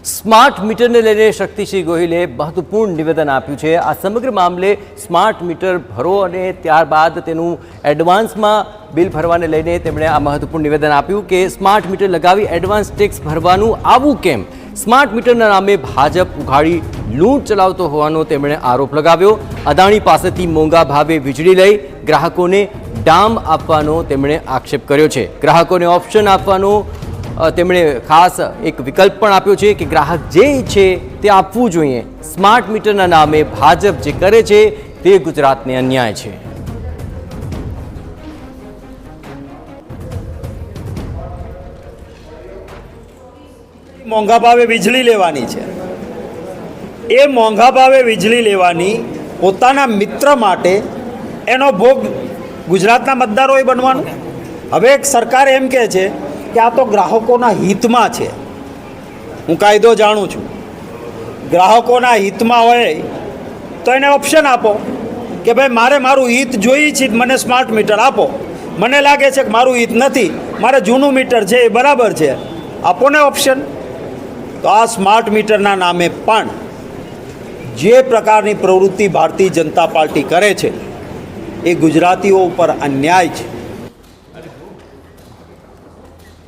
Smart મીટરને લઈને શક્તિસિંહ ગોહિલે મહત્વપૂર્ણ નિવેદન આપ્યું છે। આ સમગ્ર મામલે સ્માર્ટ મીટર ભરો અને ત્યારબાદ તેનું એડવાન્સમાં બિલ ભરવાને લઈને તેમણે આ મહત્વપૂર્ણ નિવેદન આપ્યું કે સ્માર્ટ મીટર લગાવી એડવાન્સ ટેક્સ ભરવાનું આવું કેમ? સ્માર્ટ મીટરના નામે ભાજપ ઉઘાડી લૂંટ ચલાવતો હોવાનો તેમણે આરોપ લગાવ્યો। અદાણી પાસેથી મોંઘા ભાવે વીજળી લઈ ગ્રાહકોને ડામ આપવાનો તેમણે આક્ષેપ કર્યો છે। ગ્રાહકોને ઓપ્શન આપવાનો તેમણે ખાસ એક વિકલ્પ પણ આપ્યો છે કે ગ્રાહક જે ઈચ્છે તે આપવું જોઈએ। સ્માર્ટ મીટરના નામે ભાજપ જે કરે છે તે ગુજરાતને અન્યાય છે। મોંઘા ભાવે વીજળી લેવાની છે, એ મોંઘા ભાવે વીજળી લેવાની પોતાના મિત્ર માટે એનો ભોગ ગુજરાતના મતદારોએ બનવાનો। હવે એક સરકાર એમ કહે છે કે આ તો ગ્રાહકોના હિતમાં છે। હું કાયદો જાણું છું, ગ્રાહકોના હિતમાં હોય તો એને ઓપ્શન આપો કે ભાઈ મારે મારું હિત જોઈએ છે, મને સ્માર્ટ મીટર આપો। મને લાગે છે કે મારું હિત નથી, મારે જૂનું મીટર છે એ બરાબર છે, આપો ને ઓપ્શન। તો આ સ્માર્ટ મીટરના નામે પણ જે પ્રકારની પ્રવૃત્તિ ભારતીય જનતા પાર્ટી કરે છે એ ગુજરાતીઓ ઉપર અન્યાય છે।